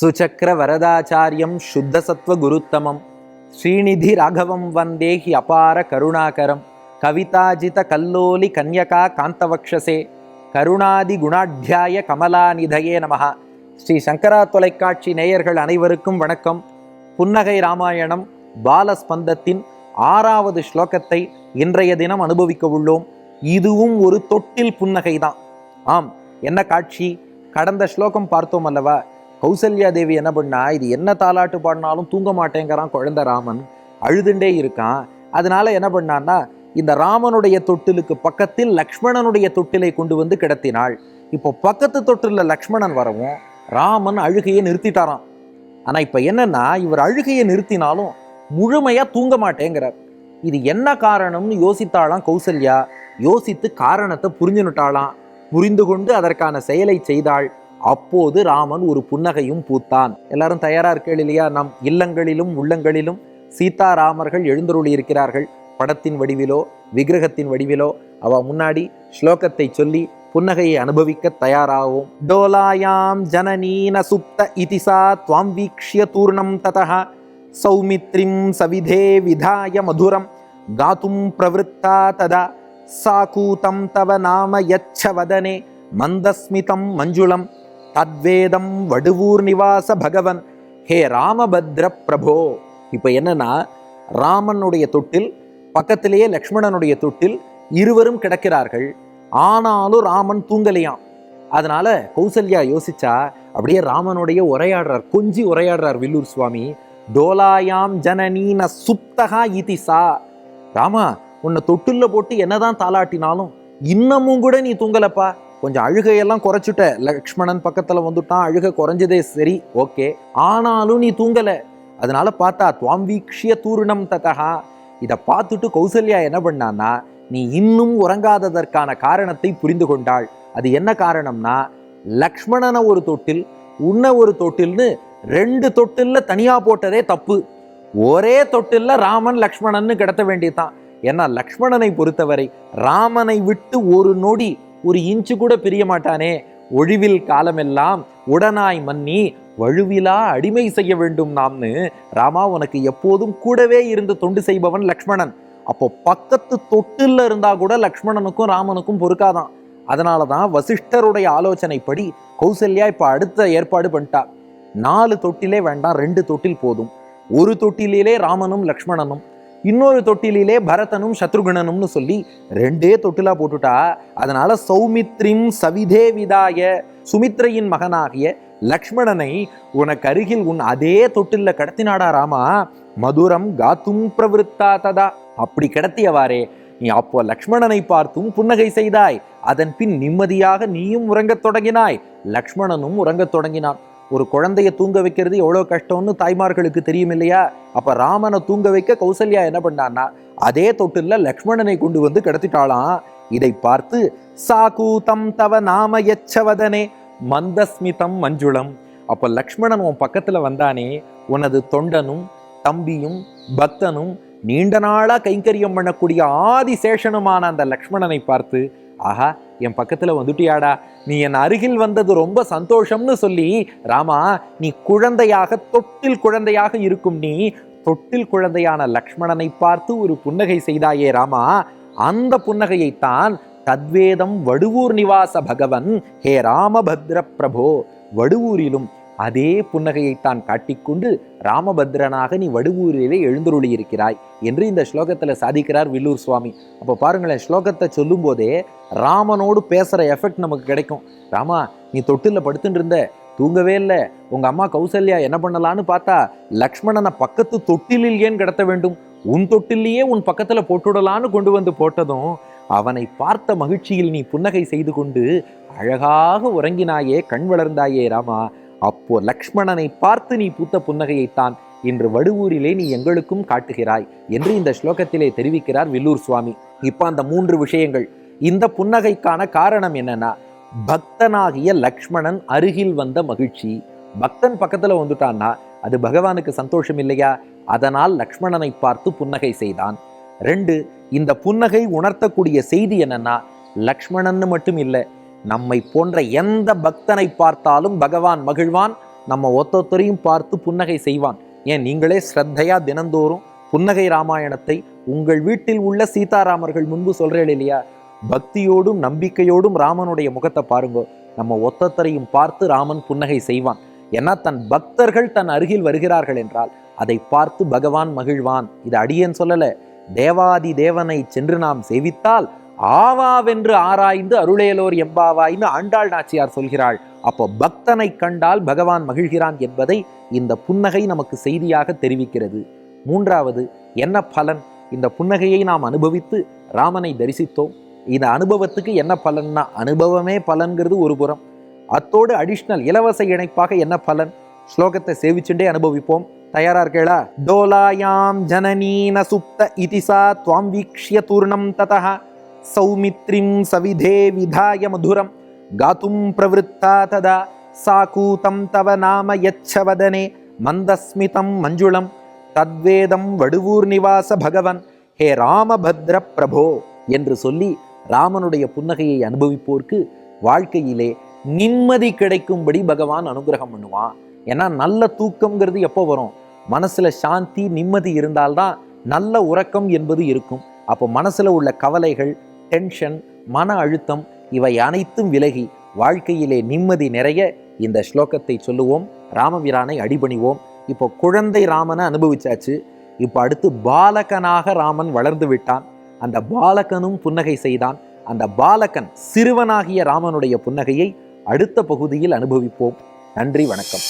சுச்சக்கர வரதாச்சாரியம் சுத்தசத்வ குருத்தமம் ஸ்ரீநிதி ராகவம் வந்தேஹி அபார கருணாகரம் கவிதாஜித கல்லோலி கன்யகா காந்தவக்ஷசே கருணாதி குணாத்தியாய கமலாநிதயே நமஹ. ஸ்ரீ சங்கரா தொலைக்காட்சி நேயர்கள் அனைவருக்கும் வணக்கம். புன்னகை ராமாயணம் பாலஸ்பந்தத்தின் 6வது ஸ்லோகத்தை இன்றைய தினம் அனுபவிக்க உள்ளோம். இதுவும் ஒரு தொட்டில் புன்னகை தான். ஆம், என்ன காட்சி? கடந்த ஸ்லோகம் பார்த்தோம் அல்லவா? கௌசல்யா தேவி என்ன பண்ணா, இது என்ன தாலாட்டு பாடினாலும் தூங்க மாட்டேங்கிறான் குழந்தை ராமன், அழுதுண்டே இருக்கான். அதனால என்ன பண்ணான்னா, இந்த ராமனுடைய தொட்டிலுக்கு பக்கத்தில் லக்ஷ்மணனுடைய தொட்டிலை கொண்டு வந்து கிடத்தினாள். இப்போ பக்கத்து தொட்டில லக்ஷ்மணன் வரவும் ராமன் அழுகையை நிறுத்திட்டாராம். ஆனா இப்ப என்னன்னா, இவர் அழுகையை நிறுத்தினாலும் முழுமையா தூங்க மாட்டேங்கிறார். இது என்ன காரணம்னு யோசித்தாளாம் கௌசல்யா. யோசித்து காரணத்தை புரிஞ்சுனுட்டாளாம். புரிந்து கொண்டு அதற்கான செயலை செய்தாள். அப்போது ராமன் ஒரு புன்னகையும் பூத்தான். எல்லாரும் தயாரா இருக்கீங்க இல்லையா? நம் இல்லங்களிலும் உள்ளங்களிலும் சீதாராமர்கள் எழுந்தருளி இருக்கிறார்கள். படத்தின் வடிவிலோ விக்கிரகத்தின் வடிவிலோ அவ முன்னாடி ஸ்லோகத்தை சொல்லி புன்னகையை அனுபவிக்க தயாராகும். டோலாயாம் ஜனனீன சுப்த இதிசா துவாம் வீக்ஷ்ய தூர்ணம் ததஹ சௌமித்ரிம் சவிதே விதாய மதுரம் காதும் பிரவருத்தா ததா சாகூதம் தவ நாம யச்ச வதனே மந்தஸ்மிதம் மஞ்சுளம் தத்வேதம் வடுவூர் நிவாச பகவன் ஹே ராமபத்ர பிரபோ. இப்போ என்னன்னா, ராமனுடைய தொட்டில் பக்கத்திலேயே லக்ஷ்மணனுடைய தொட்டில் இருவரும் கிடக்கிறார்கள். ஆனாலும் ராமன் தூங்கலையாம். அதனால கௌசல்யா யோசிச்சா, அப்படியே ராமனுடைய உரையாடுறார், கொஞ்சி உரையாடுறார் வில்லூர் சுவாமி. டோலாயாம் ஜனனீன சுப்தகா இதிசா. ராமா, உன்னை தொட்டில்ல போட்டு என்னதான் தாளாட்டினாலும் இன்னமும் கூட நீ தூங்கலப்பா. கொஞ்சம் அழுகையெல்லாம் குறைச்சுட்ட. லக்ஷ்மணன் பக்கத்துல வந்துட்டான், அழுகை குறைஞ்சதே சரி, ஓகே. ஆனாலும் நீ தூங்கல. அதனால பார்த்தா துவாம் வீக்ஷ்ய தூர்ணம் ததஹா. இதை பார்த்துட்டு கௌசல்யா என்ன பண்ணான்னா, நீ இன்னும் உறங்காததற்கான காரணத்தை புரிந்து கொண்டாள். அது என்ன காரணம்னா, லக்ஷ்மணனை ஒரு தொட்டில் உன்னை ஒரு தொட்டில்னு 2 தொட்டில்ல தனியா போட்டதே தப்பு. ஒரே தொட்டில்ல ராமன் லக்ஷ்மணன்னு கிடத்த வேண்டியதுதான். ஏன்னா லக்ஷ்மணனை பொறுத்தவரை ராமனை விட்டு ஒரு நொடி ஒரு இன்ச்சு கூட பிரிய மாட்டானே. ஒழிவில் காலமெல்லாம் உடனாய் மன்னி வழுவிலா அடிமை செய்ய வேண்டும் நாம்னு ராமா உனக்கு எப்போதும் கூடவே இருந்து தொண்டு செய்பவன் லக்ஷ்மணன். அப்போ பக்கத்து தொட்டில்ல இருந்தா கூட லக்ஷ்மணனுக்கும் ராமனுக்கும் பொறுக்காதான். அதனாலதான் வசிஷ்டருடைய ஆலோசனைப்படி கௌசல்யா இப்ப அடுத்த ஏற்பாடு பண்ணிட்டா. 4 தொட்டிலே வேண்டாம், 2 தொட்டில் போதும். ஒரு தொட்டிலே ராமனும் லக்ஷ்மணனும், இன்னொரு தொட்டிலே பரதனும் சத்ருகணனும்னு சொல்லி 2 தொட்டிலா போட்டுட்டா. அதனால சௌமித்ரிம் சவிதே விதாய, சுமித்ரையின் மகனாகிய லக்ஷ்மணனை உனக்கு அருகில் உன் அதே தொட்டில்ல கடத்தினாடா ராமா. மதுரம் காத்தும் பிரவருத்தா ததா. அப்படி கிடத்தியவாறே நீ அப்போ லக்ஷ்மணனை பார்த்தும் புன்னகை செய்தாய். அதன் பின் நிம்மதியாக நீயும் உறங்கத் தொடங்கினாய், லக்ஷ்மணனும் உறங்கத் தொடங்கினான். ஒரு குழந்தைய தூங்க வைக்கிறது எவ்வளவு கஷ்டம்னு தாய்மார்களுக்கு தெரியும் இல்லையா? அப்ப ராமனை தூங்க வைக்க கௌசல்யா என்ன பண்ணான்னா, அதே தொட்டில்ல லக்ஷ்மணனை கொண்டு வந்து கிடத்திட்டாளாம். இதை பார்த்து சாகூதம் தவ நாம யச்சவதனே மந்தஸ்மிதம் மஞ்சுளம். அப்ப லக்ஷ்மணன் உன் பக்கத்துல வந்தானே, உனது தொண்டனும் தம்பியும் பக்தனும் நீண்ட நாளா கைங்கரியம் பண்ணக்கூடிய ஆதிசேஷனுமான அந்த லக்ஷ்மணனை பார்த்து, ஆஹா, என் பக்கத்துல வந்துட்டியாடா, நீ என் அருகில் வந்தது ரொம்ப சந்தோஷம்னு சொல்லி, ராமா நீ குழந்தையாக தொட்டில் குழந்தையாக இருக்கும் நீ தொட்டில் குழந்தையான லக்ஷ்மணனை பார்த்து ஒரு புன்னகை செய்தாயே ராமா. அந்த புன்னகையைத்தான் தத்வேதம் வடுவூர் நிவாச பகவன் ஹே ராமபத்ர பிரபோ. வடுவூரிலும் அதே புன்னகையைத்தான் காட்டிக்கொண்டு ராமபத்ரனாக நீ வடுவூரிலே எழுந்தருளி இருக்கிறாய் என்று இந்த ஸ்லோகத்துல சாதிக்கிறார் வில்லூர் சுவாமி. அப்போ பாருங்களேன், ஸ்லோகத்தை சொல்லும் போதே ராமனோடு பேசுற எஃபெக்ட் நமக்கு கிடைக்கும். ராமா, நீ தொட்டில படுத்துட்டு இருந்த, தூங்கவே இல்லை. உங்க அம்மா கௌசல்யா என்ன பண்ணலான்னு பார்த்தா, லக்ஷ்மணனை பக்கத்து தொட்டிலில் ஏன் கிடத்த வேண்டும், உன் தொட்டிலேயே உன் பக்கத்துல போட்டுடலான்னு கொண்டு வந்து போட்டதும் அவனை பார்த்த மகிழ்ச்சியில் நீ புன்னகை செய்து கொண்டு அழகாக உறங்கினாயே, கண் வளர்ந்தாயே ராமா. அப்போ லக்ஷ்மணனை பார்த்து நீ பூத்த புன்னகையைத்தான் இன்று வடுவூரிலே நீ எங்களுக்கும் காட்டுகிறாய் என்று இந்த ஸ்லோகத்திலே தெரிவிக்கிறார் வில்லூர் சுவாமி. இப்ப அந்த 3 விஷயங்கள். இந்த புன்னகைக்கான காரணம் என்னன்னா, பக்தனாகிய லக்ஷ்மணன் அருகில் வந்த மகிழ்ச்சி. பக்தன் பக்கத்துல வந்துட்டான்னா அது பகவானுக்கு சந்தோஷம் இல்லையா? அதனால் லக்ஷ்மணனை பார்த்து புன்னகை செய்தான். 2, இந்த புன்னகை உணர்த்தக்கூடிய செய்தி என்னன்னா, லக்ஷ்மணன் மட்டும் இல்லை, நம்மை போன்ற எந்த பக்தனை பார்த்தாலும் பகவான் மகிழ்வான், நம்ம ஒத்தொத்தரையும் பார்த்து புன்னகை செய்வான். ஏன் நீங்களே ஸ்ரத்தையா தினந்தோறும் புன்னகை ராமாயணத்தை உங்கள் வீட்டில் உள்ள சீதாராமர்கள் முன்பு சொல்றேன் இல்லையா? பக்தியோடும் நம்பிக்கையோடும் ராமனுடைய முகத்தை பாருங்க. நம்ம ஒத்தொத்தரையும் பார்த்து ராமன் புன்னகை செய்வான். ஏன்னா தன் பக்தர்கள் தன் அருகில் வருகிறார்கள் என்றால் அதை பார்த்து பகவான் மகிழ்வான். இது அடியேன் சொல்லல, தேவாதி தேவனை சென்று நாம் சேவித்தால் ஆவாவென்று ஆராய்ந்து அருளேலோர் எம்பாவாய்னு ஆண்டாள் நாச்சியார் சொல்கிறாள். அப்போ பக்தனை கண்டால் பகவான் மகிழ்கிறான் என்பதை இந்த புன்னகை நமக்கு செய்தியாக தெரிவிக்கிறது. மூன்றாவது, என்ன பலன்? இந்த புன்னகையை நாம் அனுபவித்து ராமனை தரிசித்தோம். இந்த அனுபவத்துக்கு என்ன பலன்னா, அனுபவமே பலன்கிறது ஒரு புறம், அத்தோடு அடிஷ்னல் இலவச இணைப்பாக என்ன பலன்? ஸ்லோகத்தை சேவிச்சுட்டே அனுபவிப்போம். தயாரா இருக்கேளா? டோலாயாம் ஜனனீன சுப்த இதிசா துவாம் வீக்ஷ்ய தூர்ணம் ததஹ சௌமித்ரிம் சவிதே விதாய மதுரம் காதும் பிரவருத்தா ததா சாகூதம் தவ நாம யச்சவதனே மந்தஸ்மிதம் மஞ்சுளம் தத்வேதம் வடுவூர் நிவாச பகவன் ஹே ராமபத்ர பிரபோ என்று சொல்லி ராமனுடைய புன்னகையை அனுபவிப்போர்க்கு வாழ்க்கையிலே நிம்மதி கிடைக்கும்படி பகவான் அனுகிரகம் பண்ணுவான். ஏன்னா நல்ல தூக்கம்ங்கிறது எப்போ வரும்? மனசுல சாந்தி நிம்மதி இருந்தால்தான் நல்ல உறக்கம் என்பது இருக்கும். அப்போ மனசுல உள்ள கவலைகள், டென்ஷன், மன அழுத்தம் இவை அனைத்தும் விலகி வாழ்க்கையிலே நிம்மதி நிறைய இந்த ஸ்லோகத்தை சொல்லுவோம். ராமபிரானை அடிபணிவோம். இப்போ குழந்தை ராமனை அனுபவிச்சாச்சு. இப்போ அடுத்து பாலகனாக ராமன் வளர்ந்து விட்டான். அந்த பாலகனும் புன்னகை செய்தான். அந்த பாலகன் சிறுவனாகிய ராமனுடைய புன்னகையை அடுத்த பகுதியில் அனுபவிப்போம். நன்றி, வணக்கம்.